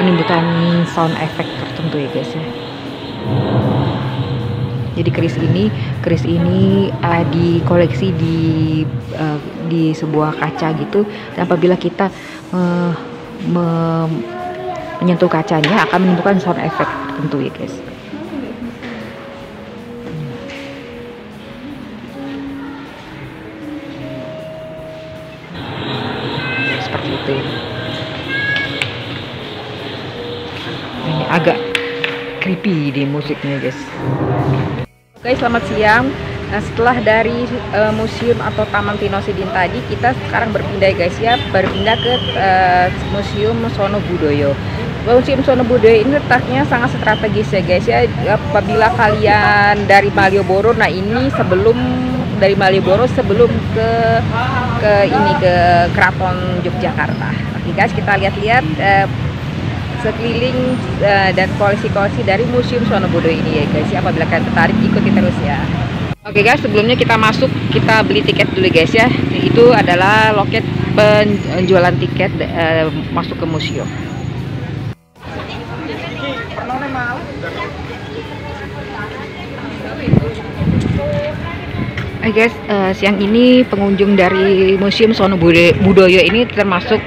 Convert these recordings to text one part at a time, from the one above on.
menimbulkan sound effect tertentu ya guys ya. Jadi keris ini dikoleksi di sebuah kaca gitu, dan apabila kita menyentuh kacanya akan menimbulkan sound effect tertentu ya guys. Seperti itu. Ini agak creepy di musiknya guys. Oke, selamat siang. Nah, setelah dari museum atau Taman Tinosidin tadi, kita sekarang berpindah guys ya, berpindah ke Museum Sono Budoyo. Museum Sono Budoyo ini letaknya sangat strategis ya guys ya. Apabila kalian dari Malioboro, nah ini sebelum dari Malioboro sebelum ke Keraton Yogyakarta. Oke guys, kita lihat-lihat sekeliling dan koleksi-koleksi dari Museum Sono Budoyo ini ya guys ya. Apabila kalian tertarik, ikuti terus ya. Oke guys, sebelumnya kita masuk, kita beli tiket dulu guys ya. Itu adalah loket penjualan tiket masuk ke museum. Guys, siang ini pengunjung dari Museum Sono Budoyo ini termasuk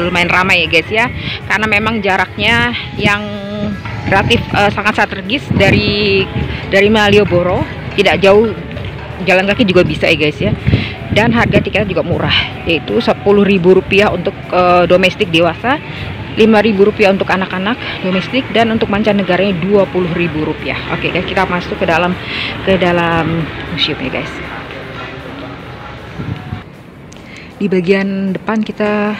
lumayan ramai ya guys ya, karena memang jaraknya yang relatif sangat strategis dari Malioboro, tidak jauh, jalan kaki juga bisa ya guys ya, dan harga tiketnya juga murah, yaitu Rp10.000 untuk domestik dewasa, Rp5.000 untuk anak-anak domestik, dan untuk mancanegaranya Rp20.000. Oke guys, kita masuk ke dalam museum ya guys. Di bagian depan kita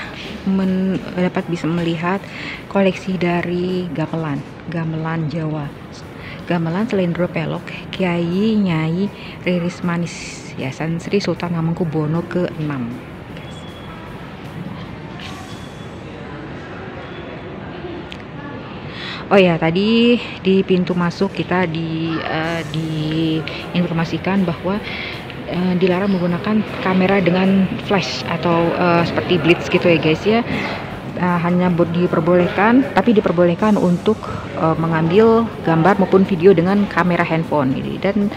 dapat bisa melihat koleksi dari gamelan Jawa, gamelan Slendro Pelok Kiai Nyai Riris Manis Yayasan Sri Sultan Hamengkubuwono ke-6. Oh ya, tadi di pintu masuk kita diinformasikan bahwa dilarang menggunakan kamera dengan flash atau seperti blitz gitu ya guys ya. Hanya diperbolehkan untuk mengambil gambar maupun video dengan kamera handphone ini, dan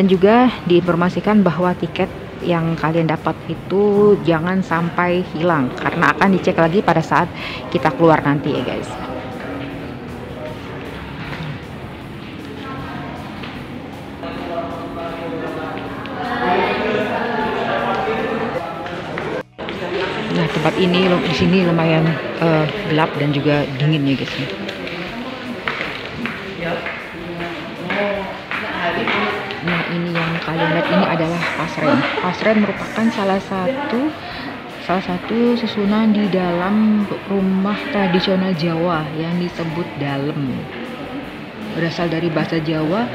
juga diinformasikan bahwa tiket yang kalian dapat itu jangan sampai hilang, karena akan dicek lagi pada saat kita keluar nanti ya guys. Nah, tempat ini di sini lumayan gelap dan juga dingin ya guys. Nah, ini yang kalian lihat ini adalah Pasren. Pasren merupakan salah satu susunan di dalam rumah tradisional Jawa yang disebut dalem. Berasal dari bahasa Jawa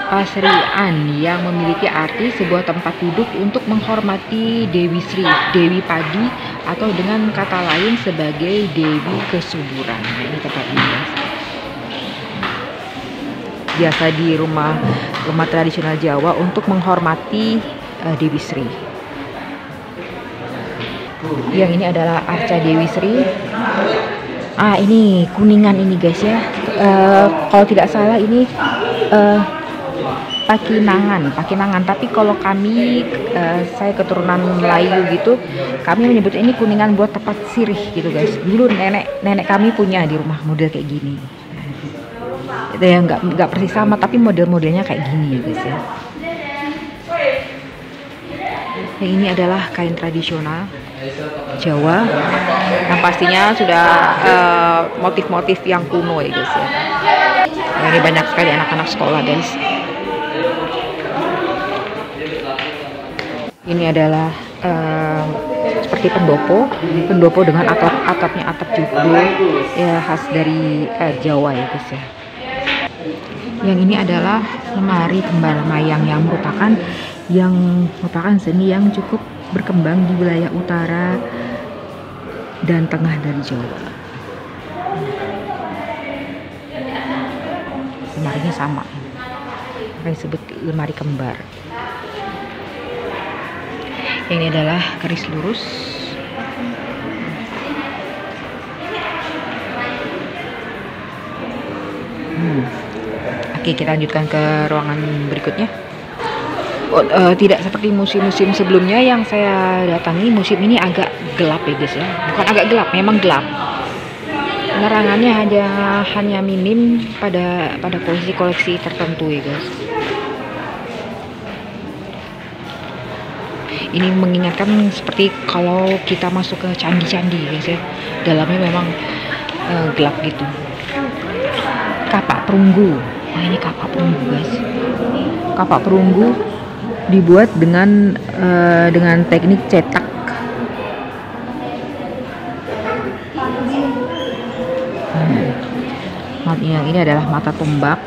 Pasrian, yang memiliki arti sebuah tempat duduk untuk menghormati Dewi Sri, Dewi Padi, atau dengan kata lain sebagai Dewi Kesuburan. Nah, ini tempat ini guys. Biasa di rumah tradisional Jawa untuk menghormati Dewi Sri. Yang ini adalah arca Dewi Sri. Ini Kuningan ini guys ya. Kalau tidak salah ini Pakinangan, tapi kalau saya keturunan Melayu gitu, kami menyebut ini Kuningan buat tempat sirih gitu guys. Dulu nenek kami punya di rumah model kayak gini. Itu yang nggak persis sama, tapi model-modelnya kayak gini ya guys ya. Yang ini adalah kain tradisional Jawa, yang pastinya sudah motif-motif yang kuno ya guys ya. Nah, ini banyak sekali anak-anak sekolah guys. Ini adalah seperti pendopo dengan atapnya atap joglo ya, khas dari Jawa ya guys ya. Yang ini adalah lemari kembar mayang yang merupakan seni yang cukup berkembang di wilayah utara dan tengah dari Jawa. Lemarinya sama, makanya disebut lemari kembar. Ini adalah keris lurus. Oke, kita lanjutkan ke ruangan berikutnya. Tidak seperti musim-musim sebelumnya yang saya datangi, musim ini agak gelap ya guys ya. Bukan agak gelap, memang gelap. Penerangannya hanya minim pada koleksi-koleksi tertentu ya guys. Ini mengingatkan seperti kalau kita masuk ke candi-candi guys ya. Dalamnya memang gelap gitu. Kapak perunggu. Nah, ini kapak perunggu guys. Kapak perunggu dibuat dengan teknik cetak. Yang ini adalah mata tombak.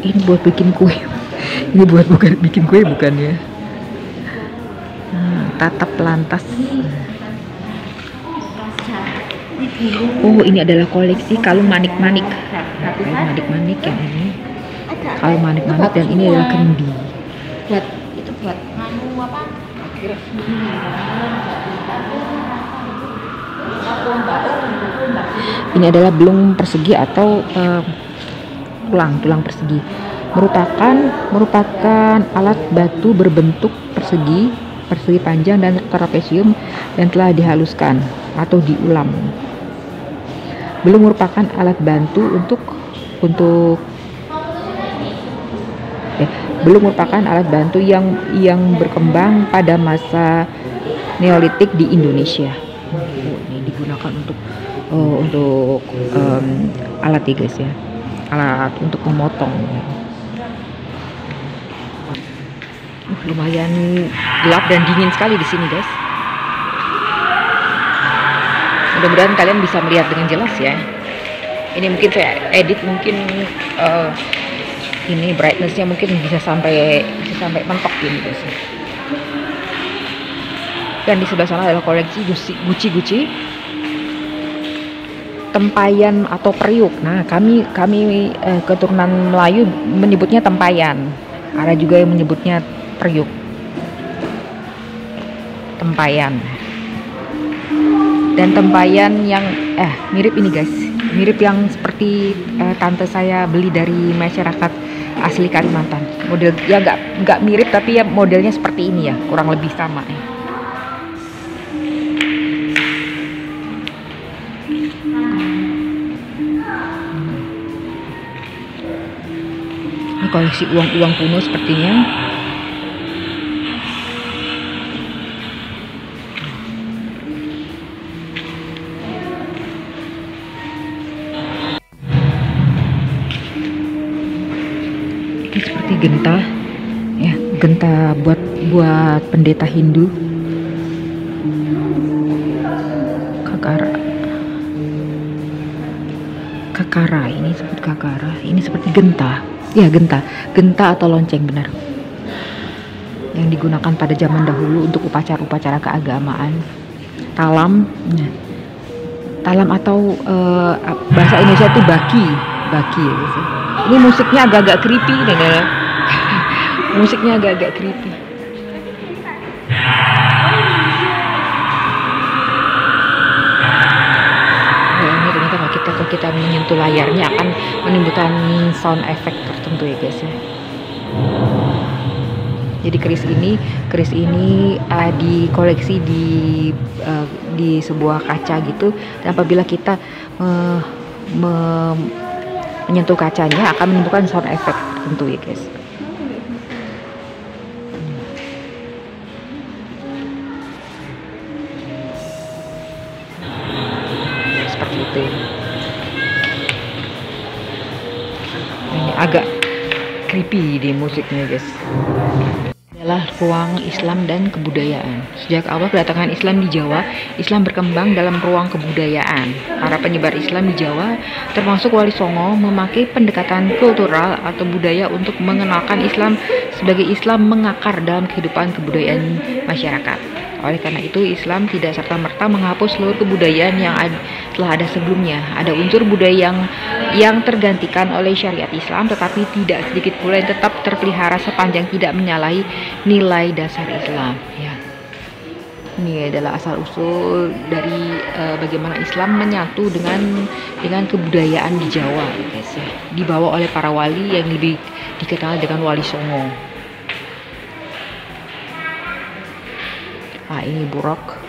Ini buat bikin kue. Ini buat bikin kue bukan ya? Tatap lantas. Oh, ini adalah koleksi kalung manik-manik. Manik-manik yang ini. Kalung manik-manik dan ini adalah kendi. Buat nganu apa? Ini adalah belung persegi atau tulang persegi. Merupakan alat batu berbentuk persegi panjang dan trapesium dan telah dihaluskan atau diulam. Belum merupakan alat bantu belum merupakan alat bantu yang berkembang pada masa Neolitik di Indonesia. Ini digunakan untuk alat ya guys ya, alat untuk memotong. Lumayan gelap dan dingin sekali di sini guys. Mudah-mudahan kalian bisa melihat dengan jelas ya. Ini mungkin saya edit, mungkin ini brightnessnya mungkin bisa sampai mentok gini guys. Dan di sebelah sana adalah koleksi guci tempayan atau periuk. Nah, kami keturunan Melayu menyebutnya tempayan. Ada juga yang menyebutnya periuk. Tempayan. Dan tempayan yang mirip ini guys. Mirip yang seperti tante saya beli dari masyarakat asli Kalimantan. Model ya nggak mirip tapi ya modelnya seperti ini ya, kurang lebih sama ya. Ini koleksi uang kuno sepertinya. Ini seperti genta, ya, genta buat pendeta Hindu. Kakara, ini sebut kakara. Ini seperti genta. Ya, genta atau lonceng benar. Yang digunakan pada zaman dahulu untuk upacara-upacara keagamaan. Talam atau bahasa Indonesia itu baki ya guys. Ini musiknya agak-agak creepy nih ya. Musiknya agak-agak creepy. Kalau kita menyentuh layarnya akan menimbulkan sound effect tertentu ya guys ya. Jadi keris ini dikoleksi di sebuah kaca gitu, dan apabila kita menyentuh kacanya akan menimbulkan sound effect tertentu ya guys. Seperti itu. Ini agak creepy di musiknya guys. Adalah ruang Islam dan kebudayaan. Sejak awal kedatangan Islam di Jawa, Islam berkembang dalam ruang kebudayaan. Para penyebar Islam di Jawa, termasuk Wali Songo, memakai pendekatan kultural atau budaya untuk mengenalkan Islam sebagai Islam mengakar dalam kehidupan kebudayaan masyarakat. Oleh karena itu, Islam tidak serta-merta menghapus seluruh kebudayaan yang telah ada sebelumnya. Ada unsur budaya yang tergantikan oleh syariat Islam, tetapi tidak sedikit pula yang tetap terpelihara sepanjang tidak menyalahi nilai dasar Islam. Ya. Ini adalah asal usul dari bagaimana Islam menyatu dengan kebudayaan di Jawa, guys ya. Dibawa oleh para wali yang lebih dikenal dengan Wali Songo. Nah, ini burok.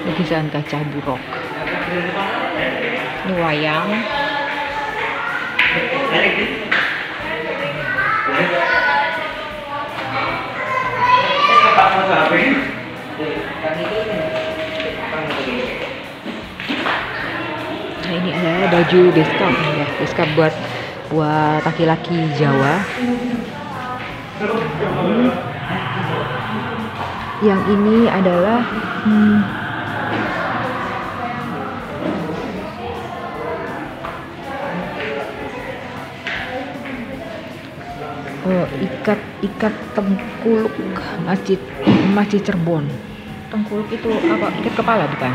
Lukisan kaca burok. Ini wayang. Nah, ini adalah baju beskap ya, beskap buat laki-laki Jawa. Yang ini adalah ikat tengkuluk masjid Cirebon. Tengkuluk itu apa? Ikat kepala bukan?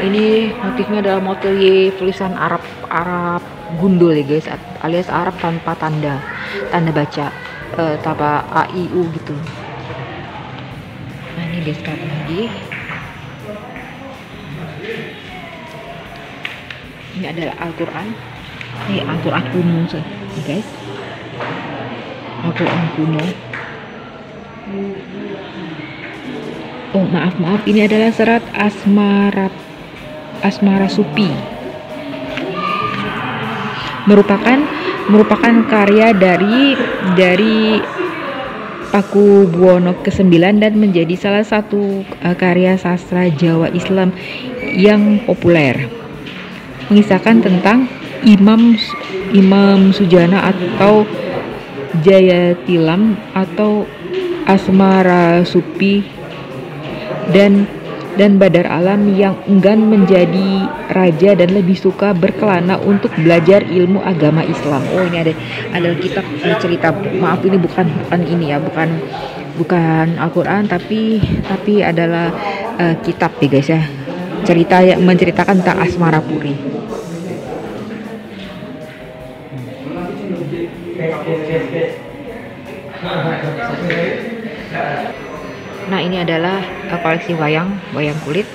Ini motifnya adalah motif tulisan Arab gundul ya guys, alias Arab tanpa tanda baca, tanpa A I U gitu. Nah, ini beskap lagi. Ini adalah Al-Quran. Ini Al-Quran kuno sih, guys. Al-Quran kuno. Oh, maaf, ini adalah serat Asmara Supi. Merupakan karya dari Pakubuwono ke-9 dan menjadi salah satu karya sastra Jawa Islam yang populer. Mengisahkan tentang Imam Sujana atau Jayatilam atau Asmara Supi dan Badar Alam yang enggan menjadi raja dan lebih suka berkelana untuk belajar ilmu agama Islam. Oh, ini ada kitab cerita. Maaf, ini bukan ini ya, bukan Al-Quran tapi adalah kitab ya guys ya. Cerita yang menceritakan tentang Asmara Puri. Nah, ini adalah koleksi wayang kulit.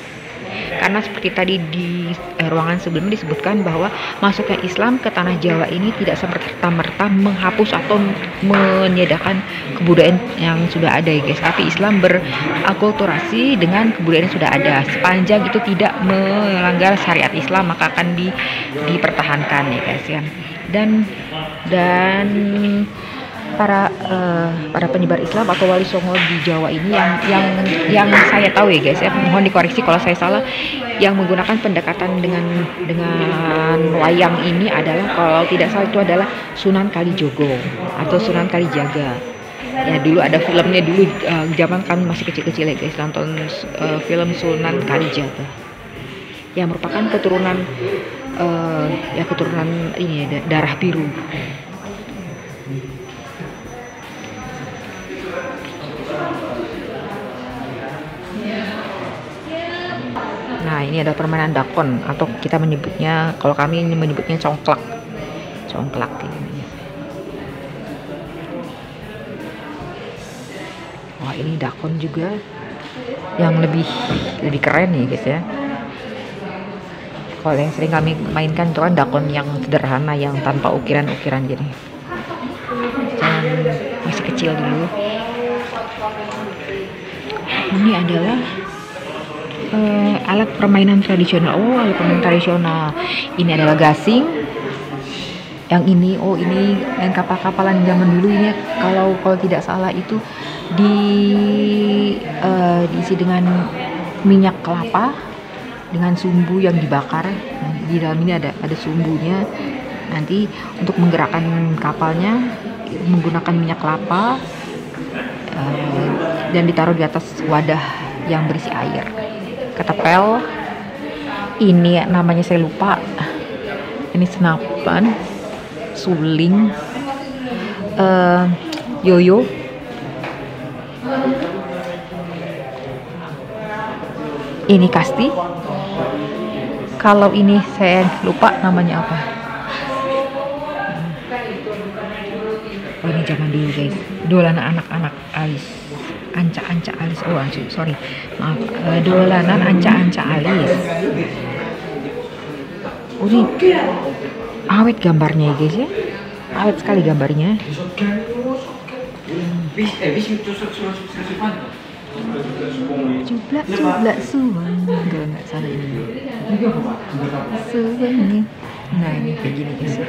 Karena seperti tadi di ruangan sebelumnya disebutkan bahwa masuknya Islam ke tanah Jawa ini tidak serta-merta menghapus atau menyedakan kebudayaan yang sudah ada ya guys. Tapi Islam berakulturasi dengan kebudayaan yang sudah ada. Sepanjang itu tidak melanggar syariat Islam maka akan dipertahankan ya guys ya. Dan para penyebar Islam atau Wali Songo di Jawa ini yang saya tahu ya guys ya, mohon dikoreksi kalau saya salah, yang menggunakan pendekatan dengan wayang ini adalah, kalau tidak salah itu adalah Sunan Kalijogo atau Sunan Kalijaga. Ya, dulu ada filmnya dulu, zaman kami masih kecil-kecil ya guys, nonton film Sunan Kalijaga yang merupakan keturunan ini ya, darah biru. Nah, ini ada permainan dakon atau kita menyebutnya, kalau kami menyebutnya congklak ini. Wah, ini dakon juga yang lebih keren nih guys ya. Kalau yang sering kami mainkan itu kan dakon yang sederhana yang tanpa ukiran-ukiran gini. Masih kecil dulu. Ini adalah alat permainan tradisional. Oh, alat permainan tradisional. Ini adalah gasing. Yang ini, ini main kapal-kapalan zaman dulu ini. Kalau tidak salah itu diisi dengan minyak kelapa dengan sumbu yang dibakar. Nah, di dalam ini ada sumbunya. Nanti untuk menggerakkan kapalnya menggunakan minyak kelapa dan ditaruh di atas wadah yang berisi air. Ketepel, ini namanya saya lupa, ini senapan, suling, yoyo, ini kasti. Kalau ini saya lupa namanya apa. Oh ini zaman dulu guys, dolanan anak-anak alis, anca-anca alis. Oh sorry, maaf, dolanan anca-anca alis. Oh ini awet gambarnya ya guys ya, awet sekali gambarnya. Cuplak suwang, kalau nggak salah ini. Suwang. Nah ini kayak gini guys.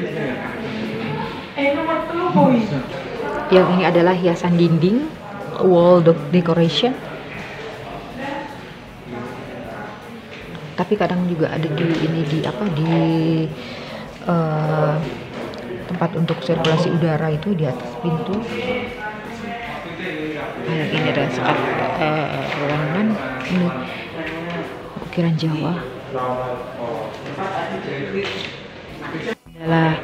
Yang ini adalah hiasan dinding, wall decoration. Tapi kadang juga ada di ini di apa di tempat untuk sirkulasi udara itu di atas pintu. Nah, yang ini adalah sekat ruangan, ini ukiran Jawa. Adalah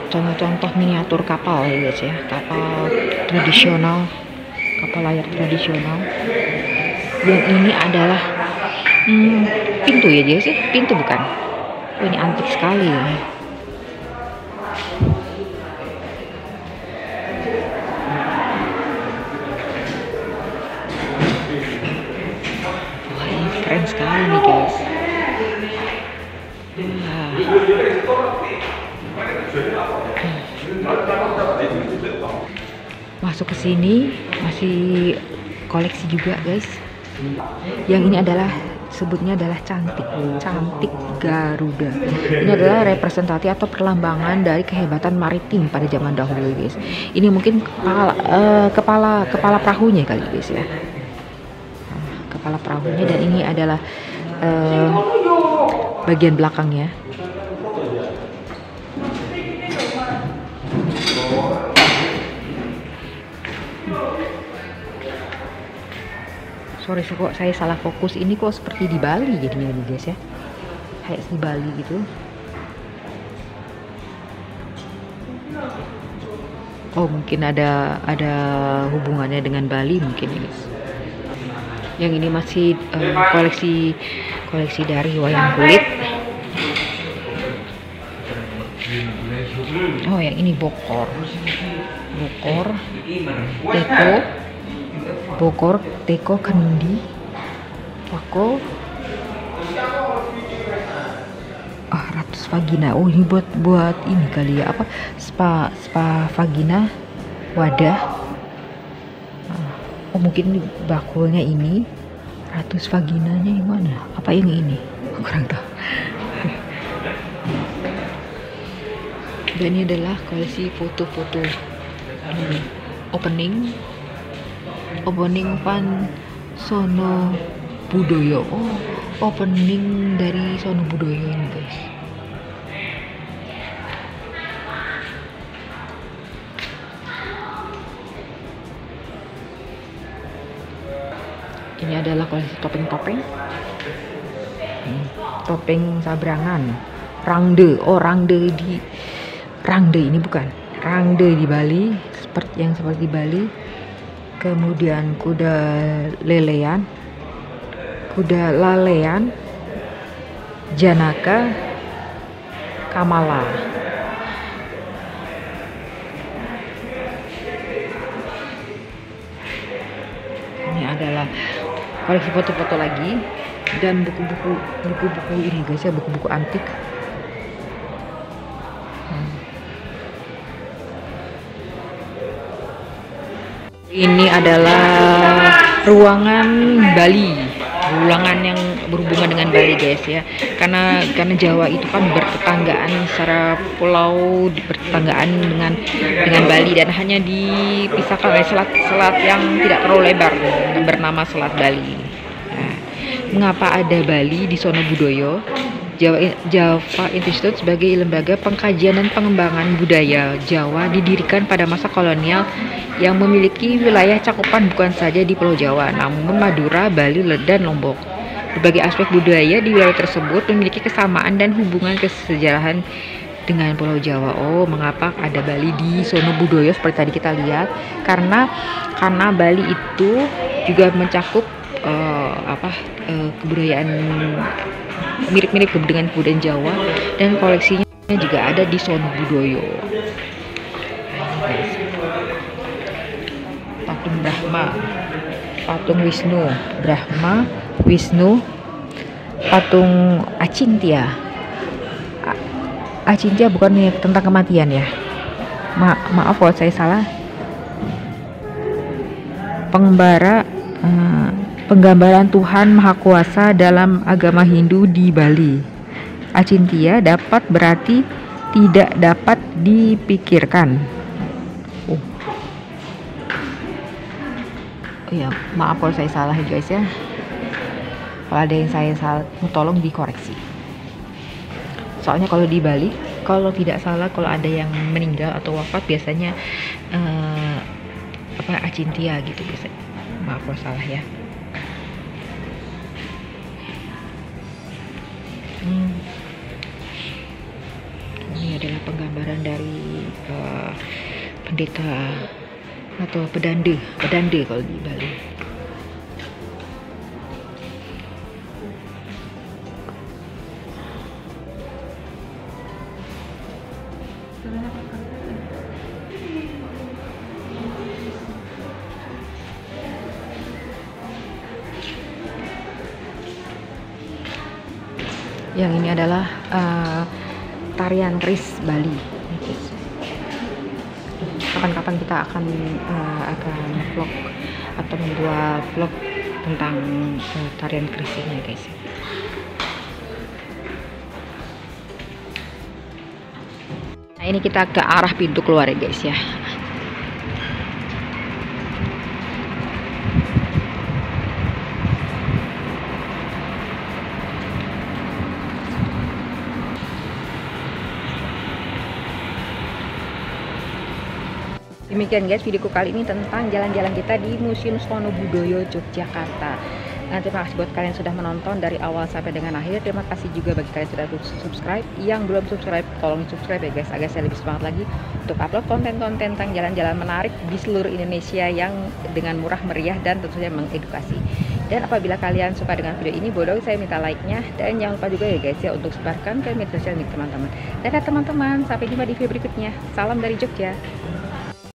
contoh-contoh miniatur kapal ya guys ya, kapal tradisional, kapal layar tradisional. Yang ini adalah pintu ya guys ya, pintu bukan? Oh, ini antik sekali ya. Wah ini keren sekali nih guys. Masuk ke sini masih koleksi juga guys. Yang ini adalah sebutnya adalah cantik Garuda. Ini adalah representasi atau perlambangan dari kehebatan maritim pada zaman dahulu guys. Ini mungkin kepala perahunya kali guys ya. Kepala perahunya, dan ini adalah bagian belakangnya. Sorry kok saya salah fokus, ini kok seperti di Bali jadinya nih guys ya, kayak di Bali gitu. Oh mungkin ada hubungannya dengan Bali mungkin guys. Yang ini masih koleksi dari wayang kulit. Oh yang ini bokor teko kendi pako ratus vagina. Oh ini buat ini kali ya, apa spa vagina, wadah. Oh mungkin bakulnya ini, ratus vaginanya yang mana, apa yang ini kurang tahu. Dan ini adalah koleksi foto-foto opening Pan Sono Budoyo. Oh opening dari Sono Budoyo ini guys. Ini adalah koleksi topeng-topeng. Topeng sabrangan, rangde. Oh rangde ini bukan rangde di Bali, seperti di Bali. Kemudian kuda lalean, janaka, kamala. Ini adalah koleksi foto-foto lagi, dan buku-buku ini guys ya, buku-buku antik. Ini adalah ruangan Bali, ruangan yang berhubungan dengan Bali guys ya, karena Jawa itu kan bertetanggaan secara pulau, bertetanggaan dengan Bali, dan hanya dipisahkan oleh selat yang tidak terlalu lebar bernama Selat Bali. Nah, mengapa ada Bali di Sono Budoyo? Java Institute sebagai lembaga pengkajian dan pengembangan budaya Jawa didirikan pada masa kolonial yang memiliki wilayah cakupan bukan saja di Pulau Jawa, namun Madura, Bali, dan Lombok. Berbagai aspek budaya di wilayah tersebut memiliki kesamaan dan hubungan kesejarahan dengan Pulau Jawa. Oh, mengapa ada Bali di Sono Budoyo seperti tadi kita lihat? Karena Bali itu juga mencakup kebudayaan mirip-mirip dengan kebudayaan Jawa, dan koleksinya juga ada di Sono Budoyo. Nah, ini patung Brahma, patung Wisnu, Brahma, Wisnu, patung Acintya. Acintya bukan tentang kematian ya. Maaf kalau saya salah. Penggambaran Tuhan Maha Kuasa dalam agama Hindu di Bali. Acintya dapat berarti tidak dapat dipikirkan. Oh ya, maaf kalau saya salah ya guys ya. Kalau ada yang saya salah, tolong dikoreksi. Soalnya kalau di Bali, kalau tidak salah, kalau ada yang meninggal atau wafat biasanya Acintya gitu biasanya. Maaf kalau salah ya. Ini adalah penggambaran dari pendeta atau pedande kalau di Bali. Yang ini adalah tarian keris Bali. Kapan-kapan kita akan vlog atau membuat vlog tentang tarian keris ini guys. Nah ini kita ke arah pintu keluar ya guys ya. Demikian guys videoku kali ini tentang jalan-jalan kita di Museum Sono Budoyo Yogyakarta. Nah, terima kasih buat kalian sudah menonton dari awal sampai dengan akhir. Terima kasih juga bagi kalian sudah subscribe. Yang belum subscribe, tolong subscribe ya guys, agar saya lebih semangat lagi untuk upload konten-konten tentang jalan-jalan menarik di seluruh Indonesia yang dengan murah meriah dan tentunya mengedukasi. Dan apabila kalian suka dengan video ini, boleh saya minta like-nya. Dan jangan lupa juga ya guys ya untuk sebarkan ke media sosial teman-teman. Dadah teman-teman, sampai jumpa di video berikutnya. Salam dari Jogja.